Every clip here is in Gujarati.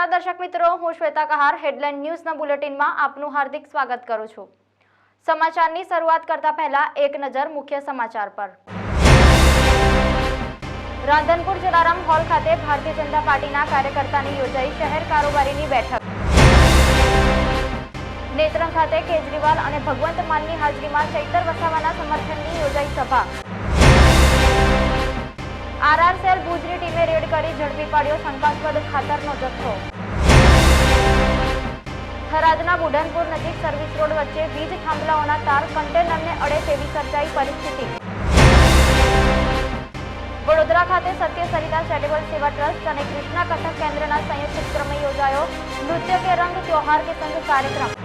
નમસ્કાર દર્શક મિત્રો, હું શ્વેતા કહાર હેડલાઇન ન્યૂઝના બુલેટિનમાં આપનું હાર્દિક સ્વાગત કરું છું। સમાચારની શરૂઆત કરતા પહેલા એક નજર મુખ્ય સમાચાર પર। રાધનપુર જલારામ હોલ ખાતે ભારતીય જનતા પાર્ટીના કાર્યકર્તાની યોજાઈ શહેર કારોબારીની બેઠક। નેત્રંગ ખાતે કેજરીવાલ અને ભગવંત માનની હાજરીમાં ચૈતર વસાવાના સમર્થનની યોજાઈ સભા। આરઆર સેલ ભુજની ટીમે રેડ કરી ઝડપી પાડ્યો શંકાસ્પદ ખાતરનો જથ્થો। થરાદના બુઢનપુર નજીક સર્વિસ રોડ વચ્ચે વીજ થાંભલાઓના તાર કન્ટેનરને અડે તેવી સર્જાઈ પરિસ્થિતિ। વડોદરા ખાતે સત્ય સરિતા ચેરિટેબલ સેવા ટ્રસ્ટ અને કૃષ્ણા કથક કેન્દ્રના સંયુક્ત ઉપક્રમે યોજાયો નૃત્ય કે રંગ ત્યોહાર કે સંગ કાર્યક્રમ।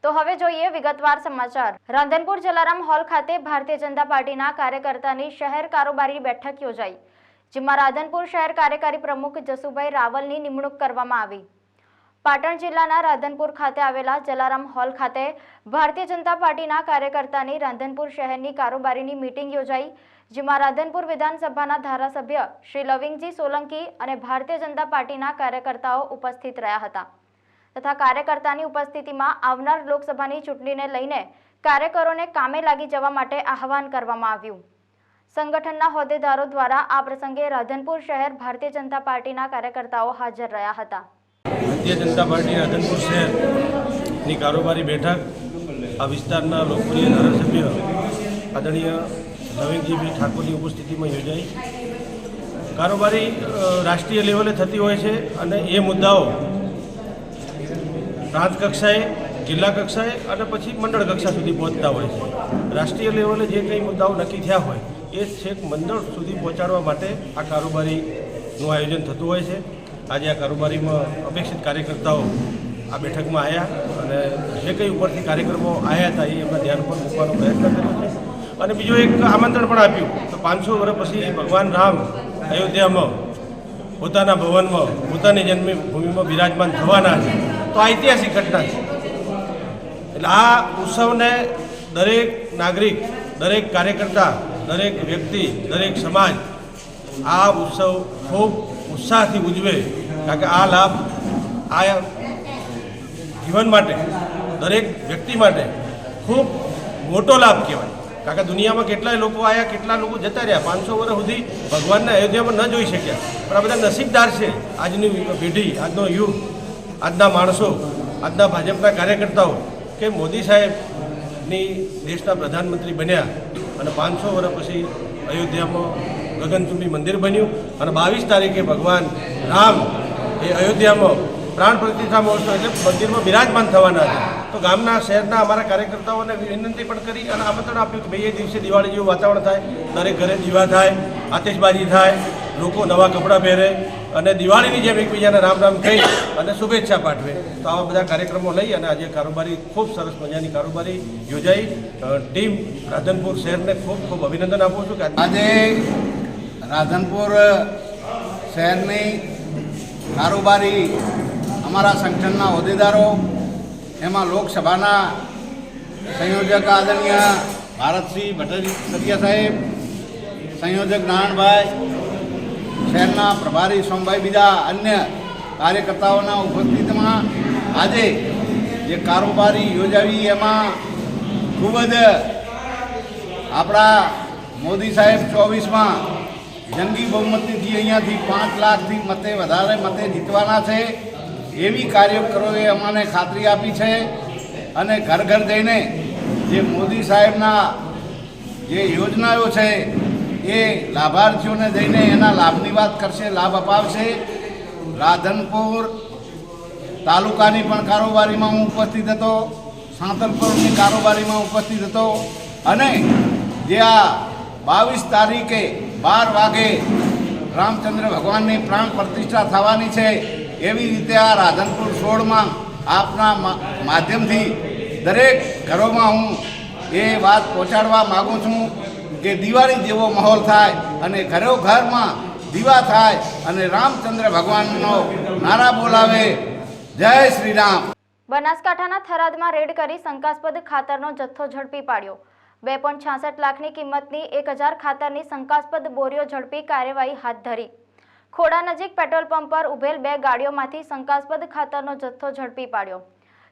તો હવે જોઈએ વિગતવાર સમાચાર। રાધનપુર જલારામ હોલ ખાતે ભારતીય જનતા પાર્ટીના કાર્યકર્તાની શહેર કારોબારી બેઠક યોજાઈ, જેમાં રાધનપુર શહેર કાર્યકારી પ્રમુખ જસુભાઈ રાવલની નિમણૂક કરવામાં આવી। પાટણ જિલ્લાના રાધનપુર ખાતે આવેલા જલારામ હોલ ખાતે ભારતીય જનતા પાર્ટીના કાર્યકર્તાની રાધનપુર શહેરની કારોબારીની મીટિંગ યોજાઈ, જેમાં રાધનપુર વિધાનસભાના ધારાસભ્ય શ્રી લવિંગજી સોલંકી અને ભારતીય જનતા પાર્ટીના કાર્યકર્તાઓ ઉપસ્થિત રહ્યા હતા તથા કાર્યકર્તાની ઉપસ્થિતિમાં આવનાર લોકસભાની ચૂંટણીને લઈને કાર્યકરોને કામે લાગી જવા માટે આહવાન કરવામાં આવ્યું। સંગઠનના હોદ્દેદારો દ્વારા આ પ્રસંગે રાધનપુર શહેર ભારતીય જનતા પાર્ટીના કાર્યકર્તાઓ હાજર રહ્યા હતા। ભારતીય જનતા પાર્ટી રાધનપુર શહેરની કારોબારી બેઠક આ વિસ્તારના લોકપ્રિય ધારાસભ્ય આદરણીય લવિંગજીભાઈ ઠાકોરની ઉપસ્થિતિમાં યોજાઈ। કારોબારી રાષ્ટ્રીય લેવલે થતી હોય છે અને એ મુદ્દાઓ પ્રાંત કક્ષાએ, જિલ્લા કક્ષાએ અને પછી મંડળ કક્ષા સુધી પહોંચતા હોય છે। રાષ્ટ્રીય લેવલે જે કંઈ મુદ્દાઓ નક્કી થયા હોય એ છેક મંડળ સુધી પહોંચાડવા માટે આ કારોબારીનું આયોજન થતું હોય છે। આજે આ કારોબારીમાં અપેક્ષિત કાર્યકર્તાઓ આ બેઠકમાં આવ્યા અને જે કંઈ ઉપરથી કાર્યક્રમો આવ્યા હતા એ એમના ધ્યાન પર મૂકવાનો પ્રયત્ન કર્યો છે। અને બીજું એક આમંત્રણ પણ આપ્યું તો 500 વર્ષ પછી ભગવાન રામ અયોધ્યામાં પોતાના ભવનમાં પોતાની જન્મભૂમિમાં બિરાજમાન થવાના છે, તો આ ઐતિહાસિક ઘટના છે। એટલે આ ઉત્સવને દરેક નાગરિક, દરેક કાર્યકર્તા, દરેક વ્યક્તિ, દરેક સમાજ આ ઉત્સવ ખૂબ ઉત્સાહથી ઉજવે, કારણ કે આ લાભ આ જીવન માટે, દરેક વ્યક્તિ માટે ખૂબ મોટો લાભ કહેવાય। કારણ કે દુનિયામાં કેટલાય લોકો આવ્યા, કેટલા લોકો જતા રહ્યા, 500 વર્ષ સુધી ભગવાનના અયોધ્યામાં ન જોઈ શક્યા, પણ આ બધા નસીબદાર છે આજની પેઢી, આજનો યુગ, આજના માણસો, આજના ભાજપના કાર્યકર્તાઓ કે મોદી સાહેબની દેશના પ્રધાનમંત્રી બન્યા અને 500 વર્ષ પછી અયોધ્યામાં ગગનચુંબી મંદિર બન્યું અને 22 તારીખે ભગવાન રામ એ અયોધ્યામાં પ્રાણ પ્રતિષ્ઠા મહોત્સવ એટલે મંદિરમાં બિરાજમાન થવાના હતા। તો ગામના શહેરના અમારા કાર્યકર્તાઓને વિનંતી પણ કરી અને આમંત્રણ આપ્યું કે ભાઈ એ દિવસે દિવાળી જેવું વાતાવરણ થાય, દરેક ઘરે દીવા થાય, આતિશબાજી થાય, લોકો નવા કપડાં પહેરે અને દિવાળીની જેમ એકબીજાને રામ રામ કહી અને શુભેચ્છા પાઠવે। તો આવા બધા કાર્યક્રમો લઈ અને આજે કારોબારી ખૂબ સરસ મજાની કારોબારી યોજાઈ। ટીમ રાધનપુર શહેરને ખૂબ ખૂબ અભિનંદન આપું છું કે આજે રાધનપુર શહેરની કારોબારી અમારા સંગઠનના હોદ્દેદારો, એમાં લોકસભાના સંયોજક આદરણીય ભારતસિંહ ભટ્ટાચાર્ય સાહેબ, સંયોજક નારાયણભાઈ, શહેરના પ્રભારી સોમભાઈ, બીજા અન્ય કાર્યકર્તાઓના ઉપસ્થિતિમાં આજે જે કારોબારી યોજાવી એમાં ખૂબ જ આપણા મોદી સાહેબ 24માં જંગી બહુમતીથી અહીંયાથી 5 લાખથી મતે વધારે મતે જીતવાના છે એવી કાર્યકરોએ અમને ખાતરી આપી છે। અને ઘર ઘર જઈને જે મોદી સાહેબના જે યોજનાઓ છે એ લાભાર્થીઓને જઈને એના લાભની વાત કરશે, લાભ અપાવશે। રાધનપુર તાલુકાની પણ કારોબારીમાં હું ઉપસ્થિત હતો, સાંતલપુરની કારોબારીમાં ઉપસ્થિત હતો અને જે આ 22 તારીખે 12 વાગે રામચંદ્ર ભગવાનની પ્રાણ પ્રતિષ્ઠા થવાની છે, એવી રીતે આ રાધનપુર 16માં આપના માધ્યમથી દરેક ઘરોમાં હું એ વાત પહોંચાડવા માગું છું કે દિવાળી જેવો માહોલ થાય અને ઘરોઘરમાં દીવા થાય અને રામચંદ્ર ભગવાનનો નારા બોલાવે। જય શ્રી રામ। બનાસકાંઠાના થરાદમાં રેડ કરી શંકાસ્પદ ખાતરનો જથ્થો ઝડપી પાડ્યો। 2.66 લાખની કિંમતની 1000 ખાતરની શંકાસ્પદ બોરીઓ ઝડપી કાર્યવાહી હાથ ધરી। ખોડા નજીક પેટ્રોલ પંપ પર ઉભેલ 2 ગાડીઓમાંથી શંકાસ્પદ ખાતરનો જથ્થો ઝડપી પાડ્યો।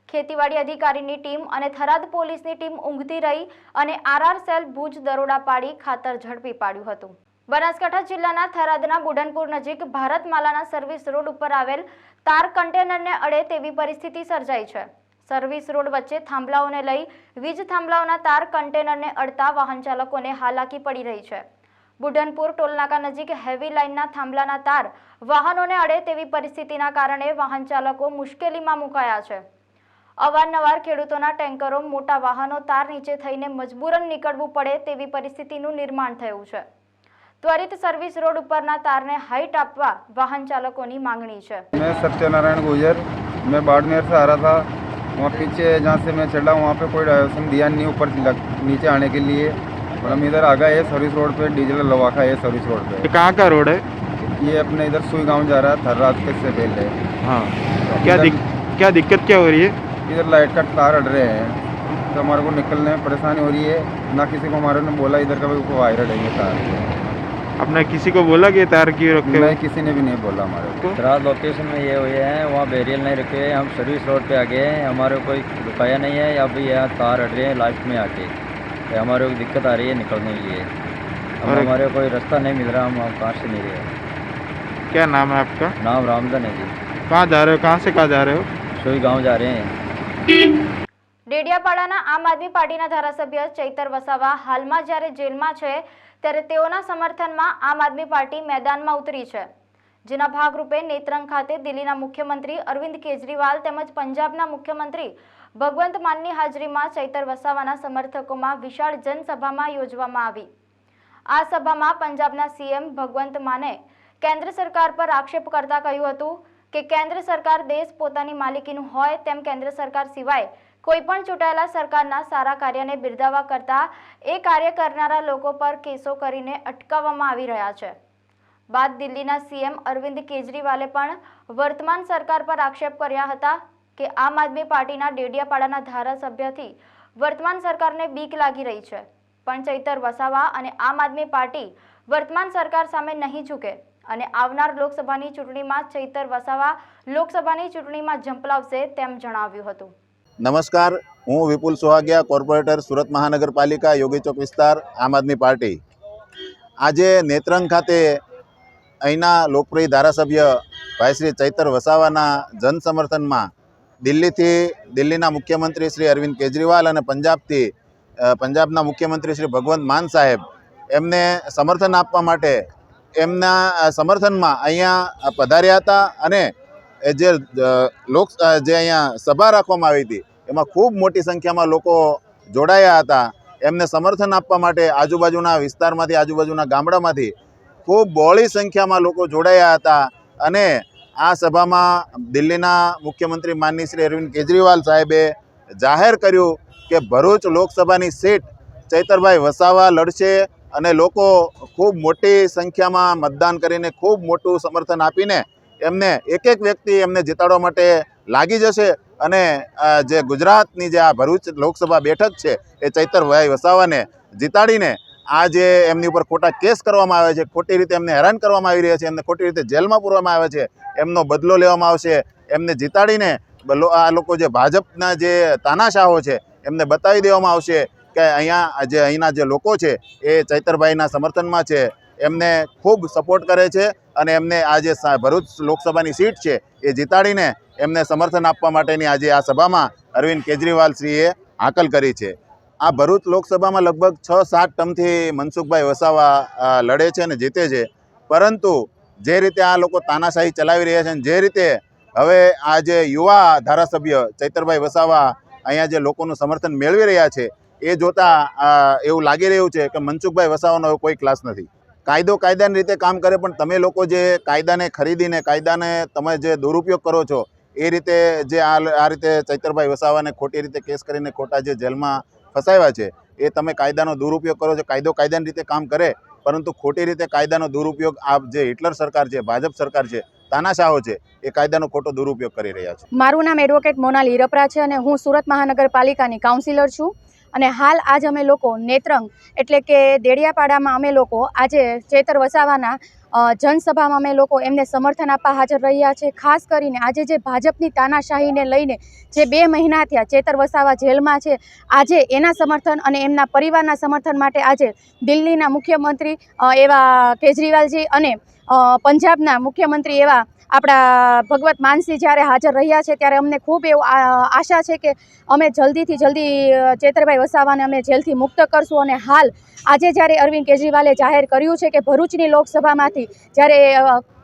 ખેતીવાડી અધિકારીની ટીમ અને થરાદ પોલીસની ટીમ ઊંઘતી રહી અને આરઆર સેલ ભુજ દરોડા પાડી ખાતર ઝડપી પાડ્યું હતું। બનાસકાંઠા જિલ્લાના થરાદના બુઢનપુર નજીક ભારતમાલાના સર્વિસ રોડ ઉપર આવેલ તાર કન્ટેનરને અડે તેવી પરિસ્થિતિ સર્જાઈ છે। સર્વિસ રોડ વચ્ચે થાંભલાઓને લઈ વીજ થાંભલાઓના તાર કન્ટેનરને અડતા વાહન ચાલકોને હાલાકી પડી રહી છે। બુઢનપુર ટોલનાકા નજીક હેવી લાઇનના થાંભલાના તાર વાહનોને અડે તેવી પરિસ્થિતિના કારણે વાહન ચાલકો મુશ્કેલીમાં મુકાયા છે। અવારનવાર ખેડૂતોના ટેન્કરો મોટા વાહનો તાર નીચે થઈને મજબૂરન નીકળવું પડે તેવી પરિસ્થિતિનું નિર્માણ થયું છે। त्वरित सर्विस रोड ઉપરના તારને હાઈટ આપવા વાહન ચાલકોની માંગણી છે। मैं सत्यनारायण गुजर, मैं बाड़मेर से आ रहा था। वहाँ पीछे जहाँ से मैं चढ़ा वहाँ पे कोई डायवर्सन दिया नहीं ऊपर नीचे आने के लिए। और हम इधर आ गए ये सर्विस रोड पे, डीजल लवाखा है सर्विस रोड पे। ये कहाँ का रोड है? ये अपने इधर सुई गांव जा रहा है, थर्राद के से पहले। हाँ, तो क्या दिक्कत क्या हो रही है? इधर लाइट का तार अड़ रहे हैं तो हमारे को निकलने में परेशानी हो रही है। ना किसी को हमारे ने बोला इधर का भी वायर अड़ेंगे तार। आपने किसी को बोला कि तार क्यों रखे? नहीं, किसी ने भी नहीं बोला हमारे को। थराद लोकेशन में ये हुए हैं, वहाँ बैरियल नहीं रखे हैं, हम सर्विस रोड पे आ गए हैं, हमारे को कोई रुकाया नहीं है। या भी यहाँ तार हट रहे हैं लाइट में आके, तो हमारे को दिक्कत आ रही है निकलने के लिए। हम हमारे को कोई रास्ता नहीं मिल रहा, हम कहाँ से नहीं रहे। क्या नाम है आपका? नाम रामधन है जी। कहाँ जा रहे हो? कहाँ से कहाँ जा रहे हो? सोई गाँव जा रहे हैं। ડેડિયાપાડાના આમ આદમી પાર્ટીના ધારાસભ્ય ચૈતર વસાવા હાલમાં જ્યારે જેલમાં છે ત્યારે તેઓના સમર્થનમાં આમ આદમી પાર્ટી મેદાનમાં ઉતરી છે, જેના ભાગરૂપે નેત્રંગ ખાતે દિલ્હીના મુખ્યમંત્રી અરવિંદ કેજરીવાલ તેમજ પંજાબના મુખ્યમંત્રી ભગવંત માનની હાજરીમાં ચૈતર વસાવાના સમર્થકોમાં વિશાળ જનસભામાં યોજવામાં આવી। આ સભામાં પંજાબના સીએમ ભગવંત માને કેન્દ્ર સરકાર પર આક્ષેપ કરતા કહ્યું હતું કે કેન્દ્ર સરકાર દેશ પોતાની માલિકીનું હોય તેમ કેન્દ્ર સરકાર સિવાય કોઈપણ ચૂંટાયેલા સરકારના સારા કાર્યને બિરદાવવા કરતા એ કાર્ય કરનારા લોકો પર કેસો કરીને અટકાવવામાં આવી રહ્યા છે। બાદ દિલ્હીના સીએમ અરવિંદ કેજરીવાલે પણ વર્તમાન સરકાર પર આક્ષેપ કર્યા હતા કે આમ આદમી પાર્ટીના ડેડિયાપાડાના ધારાસભ્યથી વર્તમાન સરકારને બીક લાગી રહી છે, પણ ચૈતર વસાવા અને આમ આદમી પાર્ટી વર્તમાન સરકાર સામે નહીં ઝૂકે અને આવનાર લોકસભાની ચૂંટણીમાં ચૈતર વસાવા લોકસભાની ચૂંટણીમાં ઝંપલાવશે તેમ જણાવ્યું હતું। નમસ્કાર, હું વિપુલ સોહાગિયા, કોર્પોરેટર સુરત મહાનગરપાલિકા, યોગી ચોક વિસ્તાર, આમ આદમી પાર્ટી। આજે નેત્રંગ ખાતે અહીંના લોકપ્રિય ધારાસભ્ય ભાઈ શ્રી ચૈતર વસાવાના જનસમર્થનમાં દિલ્હીના મુખ્યમંત્રી શ્રી અરવિંદ કેજરીવાલ અને પંજાબના મુખ્યમંત્રી શ્રી ભગવંત માન સાહેબ એમને સમર્થન આપવા માટે એમના સમર્થનમાં અહીંયા પધાર્યા હતા અને જે અહીંયા સભા રાખવામાં આવી હતી એમાં ખૂબ મોટી સંખ્યામાં લોકો જોડાયા હતા। એમને સમર્થન આપવા માટે આજુબાજુના વિસ્તારમાંથી, આજુબાજુના ગામડામાંથી ખૂબ બહોળી સંખ્યામાં લોકો જોડાયા હતા અને આ સભામાં દિલ્હીના મુખ્યમંત્રી માનનીય શ્રી અરવિંદ કેજરીવાલ સાહેબે જાહેર કર્યું કે ભરૂચ લોકસભાની સીટ ચૈતરભાઈ વસાવા લડશે અને લોકો ખૂબ મોટી સંખ્યામાં મતદાન કરીને ખૂબ મોટું સમર્થન આપીને એમને એક એક વ્યક્તિ એમને જીતાડવા માટે લાગી જશે અને જે ગુજરાતની જે આ ભરૂચ લોકસભા બેઠક છે એ ચૈતરભાઈ વસાવાને જીતાડીને આ જે એમની ઉપર ખોટા કેસ કરવામાં આવે છે, ખોટી રીતે એમને હેરાન કરવામાં આવી રહ્યા છે, એમને ખોટી રીતે જેલમાં પૂરવામાં આવે છે, એમનો બદલો લેવામાં આવશે। એમને જીતાડીને આ લોકો જે ભાજપના જે તાનાશાહો છે એમને બતાવી દેવામાં આવશે કે અહીંના જે લોકો છે એ ચૈતરભાઈના સમર્થનમાં છે, એમને ખૂબ સપોર્ટ કરે છે અને એમને આ જે ભરૂચ લોકસભાની સીટ છે એ જીતાડીને એમને સમર્થન આપવા માટેની આજે આ સભામાં અરવિંદ કેજરીવાલ શ્રીએ હાકલ કરી છે। આ ભરૂચ લોકસભામાં લગભગ 6-7 ટર્મથી મનસુખભાઈ વસાવા લડે છે અને જીતે છે, પરંતુ જે રીતે આ લોકો તાનાશાહી ચલાવી રહ્યા છે અને જે રીતે હવે આ જે યુવા ધારાસભ્ય ચૈતરભાઈ વસાવા અહીંયા જે લોકોનું સમર્થન મેળવી રહ્યા છે એ જોતા એવું લાગી રહ્યું છે કે મનસુખભાઈ વસાવાનો કોઈ ક્લાસ નથી। કાયદો કાયદાની રીતે કામ કરે, પણ તમે લોકો જે કાયદાને ખરીદીને કાયદાને તમે જે દુરુપયોગ કરો છો એ રીતે જે આ રીતે ચૈતરભાઈ વસાવાને ખોટી રીતે કેસ કરીને ખોટા જે જેલમાં ફસાવ્યા છે એ તમે કાયદાનો દુરુપયોગ કરો છો। કાયદો કાયદાની રીતે કામ કરે, પરંતુ ખોટી રીતે કાયદાનો દુરુપયોગ આ જે હિટલર સરકાર છે, ભાજપ સરકાર છે, તાનાશાહો છે એ કાયદાનો ખોટો દુરુપયોગ કરી રહ્યા છે। મારું નામ એડવોકેટ મોનાલ હીરપરા છે અને હું સુરત મહાનગરપાલિકાની કાઉન્સિલર છું અને હાલ આજ અમે લોકો નેત્રંગ એટલે કે દેડિયાપાડામાં અમે લોકો આજે ચૈતર વસાવાના જનસભામાં અમે લોકો એમને સમર્થન આપવા હાજર રહ્યા છે. ખાસ કરીને આજે જે ભાજપની તાનાશાહીને લઈને જે 2 મહિના થયા ચેતર વસાવા જેલમાં છે, આજે એના સમર્થન અને એમના પરિવારના સમર્થન માટે આજે દિલ્હીના મુખ્યમંત્રી એવા કેજરીવાલજી અને પંજાબના મુખ્યમંત્રી એવા આપણા ભગવત માનસિંહ જ્યારે હાજર રહ્યા છે, ત્યારે અમને ખૂબ એવું આશા છે કે અમે જલ્દીથી જલ્દી ચેતરભાઈ વસાવાને અમે જેલથી મુક્ત કરશું. અને હાલ આજે જ્યારે અરવિંદ કેજરીવાલે જાહેર કર્યું છે કે ભરૂચની લોકસભામાંથી જ્યારે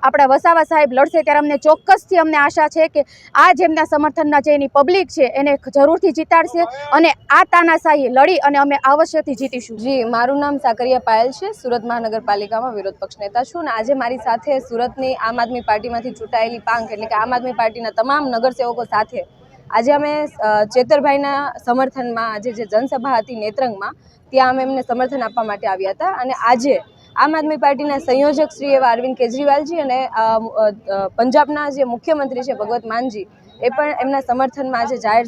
આપણા વસાવા સાહેબ લડશે, ત્યારે અમને ચોક્કસથી અમને આશા છે કે આ જેમના સમર્થનના જે એની પબ્લિક છે એને જરૂરથી જીતાડશે અને આ તાનાશાહી લડી અને અમે અવશ્યથી જીતીશું. જી, મારું નામ સાકરિયા પાયલ છે. સુરત મહાનગરપાલિકામાં વિરોધ પક્ષ નેતા છું. અને આજે મારી સાથે સુરતની આમ આદમી પાર્ટીમાંથી ચૂંટાયેલી પાંખ એટલે કે આમ આદમી પાર્ટીના તમામ નગરસેવકો સાથે આજે અમે ચેતરભાઈના સમર્થનમાં આજે જે જનસભા હતી નેત્રંગમાં, ત્યાં અમે એમને સમર્થન આપવા માટે આવ્યા હતા. અને આજે આમ આદમી પાર્ટીના સંયોજક શ્રી એવા અરવિંદ કેજરીવાલજી અને પંજાબના જે મુખ્યમંત્રી છે ભગવત માનજી, એ પણ એમના સમર્થનમાં આજે જાહેર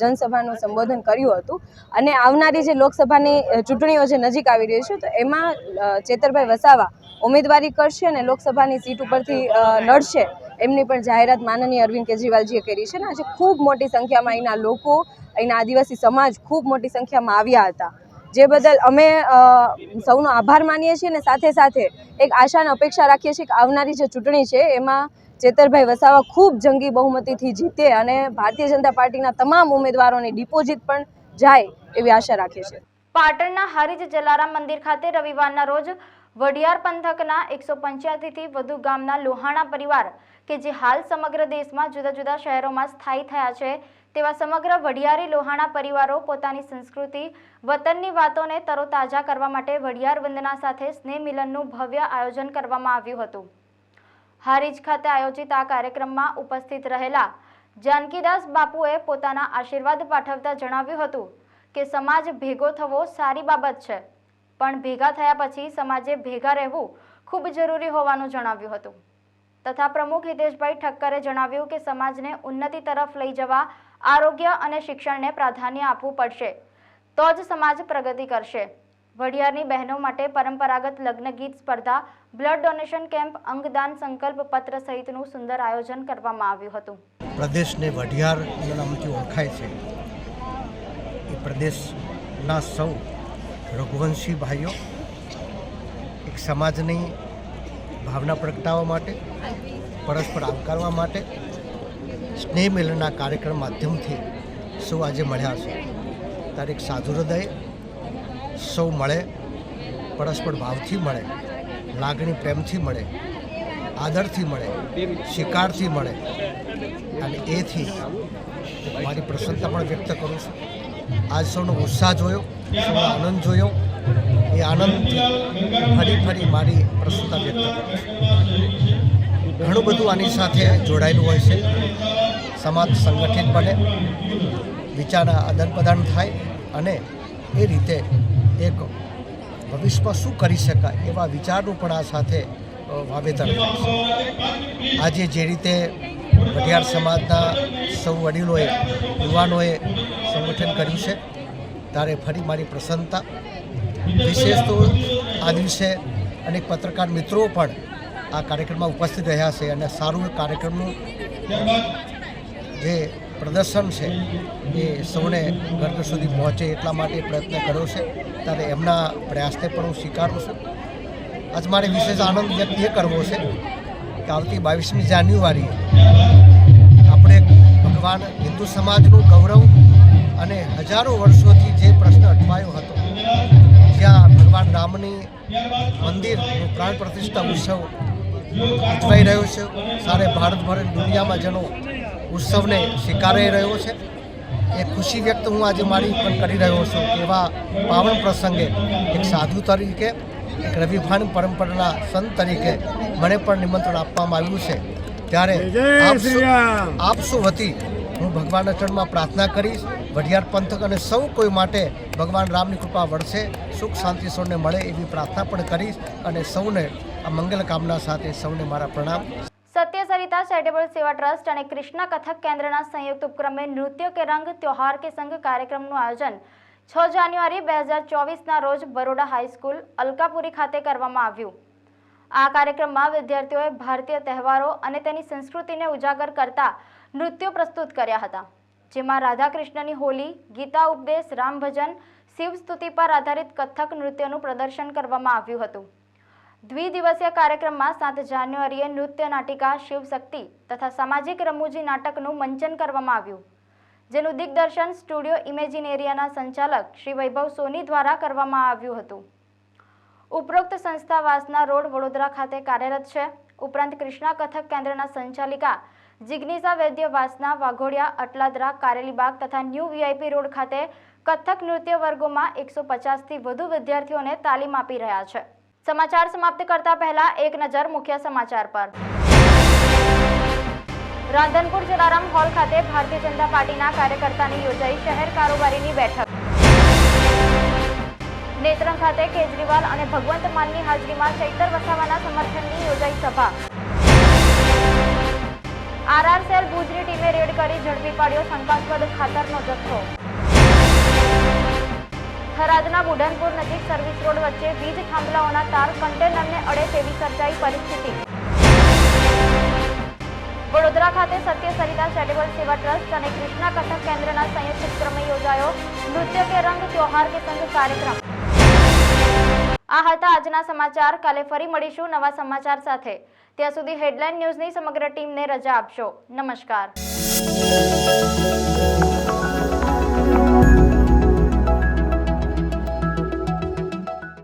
જનસભાનું સંબોધન કર્યું હતું. અને આવનારી જે લોકસભાની ચૂંટણીઓ જે નજીક આવી રહી છે, તો એમાં ચેતરભાઈ વસાવા ઉમેદવારી કરશે અને લોકસભાની સીટ ઉપરથી લડશે, એમની પણ જાહેરાત માનનીય અરવિંદ કેજરીવાલજીએ કરી છે. અને આજે ખૂબ મોટી સંખ્યામાં અહીંના લોકો, અહીંના આદિવાસી સમાજ ખૂબ મોટી સંખ્યામાં આવ્યા હતા, જે બદલ અમે સૌનો આભાર માનીએ છીએ. અને સાથે સાથે એક આશા અને અપેક્ષા રાખીએ છીએ કે આવનારી જે ચૂંટણી છે એમાં ચેતરભાઈ વસાવા ખૂબ જંગી બહુમતીથી જીતે અને ભારતીય જનતા પાર્ટીના તમામ ઉમેદવારોની ડિપોઝિટ પણ જાય એવી આશા રાખીએ છીએ. પાટણના હારીજ જલારામ મંદિર ખાતે રવિવારના રોજ વઢિયાર પંથકના 185થી વધુ ગામના લોહાણા પરિવાર કે જે હાલ સમગ્ર દેશમાં જુદા જુદા શહેરોમાં સ્થાયી થયા છે, તેવા સમગ્ર વઢિયારી લોહાણા પરિવારો પોતાની સંસ્કૃતિ, વતનની વાતોને તરોતાજા કરવા માટે વઢિયાર વંદના સાથે સ્નેહ મિલનનું ભવ્ય આયોજન કરવામાં આવ્યું હતું. હારીજ ખાતે આયોજિત આ કાર્યક્રમમાં ઉપસ્થિત રહેલા જાનકીદાસ બાપુએ પોતાના આશીર્વાદ પાઠવતા જણાવ્યું હતું કે સમાજ ભેગો થવો સારી બાબત છે, પણ ભેગા થયા પછી સમાજે ભેગા રહેવું ખૂબ જરૂરી હોવાનું જણાવ્યું હતું. તથા પ્રમુખ હિતેશભાઈ ઠક્કરે જણાવ્યું કે સમાજને ઉન્નતિ તરફ લઈ જવા આરોગ્ય અને શિક્ષણને પ્રાધાન્ય આપવું પડશે, તો જ સમાજ પ્રગતિ કરશે. વઢિયારની બહેનો માટે પરંપરાગત લગ્ન ગીત સ્પર્ધા, બ્લડ ડોનેશન કેમ્પ, અંગદાન સંકલ્પ પત્ર સહિતનું સુંદર આયોજન કરવામાં આવ્યું હતું. પ્રદેશને વઢિયાર નામથી ઓળખાય છે, એ પ્રદેશના સૌ રઘુવંશી ભાઈઓ એક સમાજની ભાવના પ્રગટાવવા માટે, પરસ્પર આવકારવા માટે સ્નેહ મિલનના કાર્યક્રમ માધ્યમથી સૌ આજે મળ્યા છે. ત્યારે એક સાધુ હૃદય સૌ મળે, પરસ્પર ભાવથી મળે, લાગણી પ્રેમથી મળે, આદરથી મળે, શિકારથી મળે, અને એથી મારી પ્રસન્નતા પણ વ્યક્ત કરું છું. આજ સૌનો ઉત્સાહ જોયો, સૌનો આનંદ જોયો, એ આનંદથી ફરી મારી પ્રસન્નતા વ્યક્ત કરું છું. ઘણું બધું આની સાથે જોડાયેલું હોય છે. સમાજ સંગઠિત બને, વિચાર આદાન પ્રદાન થાય અને એ રીતે એક ભવિષ્યમાં શું કરી શકાય એવા વિચારનું પણ આ સાથે વાવેતર થાય છે. આજે જે રીતે વઢિયાર સમાજના સૌ વડીલોએ, યુવાનોએ સંગઠન કર્યું છે, ત્યારે ફરી મારી પ્રસન્નતા. વિશેષ તો આ દિવસે અનેક પત્રકાર મિત્રો પણ આ કાર્યક્રમમાં ઉપસ્થિત રહ્યા છે અને સારું કાર્યક્રમનું જે પ્રદર્શન છે એ સૌને ઘર સુધી પહોંચે એટલા માટે પ્રયત્ન કર્યો છે. ત્યારે એમના પ્રયાસને પણ હું સ્વીકારું છું. આજ મારે વિશેષ આનંદ વ્યક્ત એ કરવો છે કે આવતી 22મી જાન્યુઆરીએ આપણે ભગવાન હિન્દુ સમાજનું ગૌરવ અને હજારો વર્ષોથી જે પ્રશ્ન અટવાયો હતો, જ્યાં ભગવાન રામની મંદિરનું પ્રાણ પ્રતિષ્ઠા ઉત્સવ ઉજવાઈ રહ્યો છે, સારે ભારતભર દુનિયામાં જેનો ઉત્સવને સ્વીકારાઈ રહ્યો છે, એ ખુશી વ્યક્ત હું આજે મારી પણ કરી રહ્યો છું. એવા પાવન પ્રસંગે એક સાધુ તરીકે, એક રવિભાન પરંપરાના સંત તરીકે મને પણ નિમંત્રણ આપવામાં આવ્યું છે. ત્યારે આપ સૌ વતી હું ભગવાનના ચરણમાં પ્રાર્થના કરીશ, વઢિયાર પંથક અને સૌ કોઈ માટે ભગવાન રામની કૃપા વરસે, સુખ શાંતિ સૌને મળે એવી પ્રાર્થના પણ કરીશ. અને સૌને આ મંગલ કામના સાથે સૌને મારા પ્રણામ. સત્ય સરિતા ચેરિટેબલ સેવા ટ્રસ્ટ અને કૃષ્ણા કથક કેન્દ્રના સંયુક્ત ઉપક્રમે નૃત્ય કે રંગ ત્યોહાર કે સંગ કાર્યક્રમનું આયોજન 6 જાન્યુઆરી 2024ના રોજ બરોડા હાઈસ્કૂલ અલકાપુરી ખાતે કરવામાં આવ્યું. આ કાર્યક્રમમાં વિદ્યાર્થીઓએ ભારતીય તહેવારો અને તેની સંસ્કૃતિને ઉજાગર કરતા નૃત્યો પ્રસ્તુત કર્યા હતા, જેમાં રાધાકૃષ્ણની હોલી, ગીતા ઉપદેશ, રામ ભજન, શિવ સ્તુતિ પર આધારિત કથક નૃત્યનું પ્રદર્શન કરવામાં આવ્યું હતું. દ્વિદિવસીય કાર્યક્રમમાં 7 જાન્યુઆરીએ નૃત્ય નાટિકા શિવ શક્તિ તથા સામાજિક રમૂજી નાટકનું મંચન કરવામાં આવ્યું, જેનું દિગ્દર્શન સ્ટુડિયો ઇમેજિનેરિયાના સંચાલક શ્રી વૈભવ સોની દ્વારા કરવામાં આવ્યું હતું. ઉપરોક્ત સંસ્થા વાસના રોડ, વડોદરા ખાતે કાર્યરત છે. ઉપરાંત કૃષ્ણા કથક કેન્દ્રના સંચાલિકા જિગ્નિશા વૈદ્ય વાસના વાઘોડિયા, અટલાદરા, કારેલીબાગ તથા ન્યૂ VIP રોડ ખાતે કથક નૃત્ય વર્ગોમાં 150થી વધુ વિદ્યાર્થીઓને તાલીમ આપી રહ્યા છે. સમાચાર સમાપ્ત કરતા પહેલા એક નજર મુખ્ય સમાચાર પર. રાધનપુર જલારામ હોલ ખાતે ભારતીય જનતા પાર્ટીના કાર્યકર્તાની યોજાઈ શહેર કારોબારીની બેઠક. નેત્રંગ ખાતે કેજરીવાલ અને ભગવંત માનની હાજરીમાં ચૈતર વસાવાના સમર્થનની યોજાઈ સભા. RR સેલ ભુજની ટીમે રેડ કરી ઝડપી પાડ્યો શંકાસ્પદ ખાતરનો જથ્થો. થરાદના બુઢનપુર નજીક સર્વિસ રોડ વચ્ચે વીજ થાંભલાઓના તાર કન્ટેનરને અડે તેવી સર્જાઈ પરિસ્થિતિ. વડોદરા ખાતે સત્ય સરિતા ચેરિટેબલ સેવા ટ્રસ્ટ અને કૃષ્ણા કથક કેન્દ્રના સંયુક્ત ઉપક્રમે યોજાયો નૃત્ય કે રંગ ત્યોહાર કે સંગ કાર્યક્રમ. આ હતા આજના સમાચાર. કાલે ફરી મળીશું નવા સમાચાર સાથે. ત્યાં સુધી હેડલાઇન ન્યૂઝની સમગ્ર ટીમને રજા આપશો. નમસ્કાર.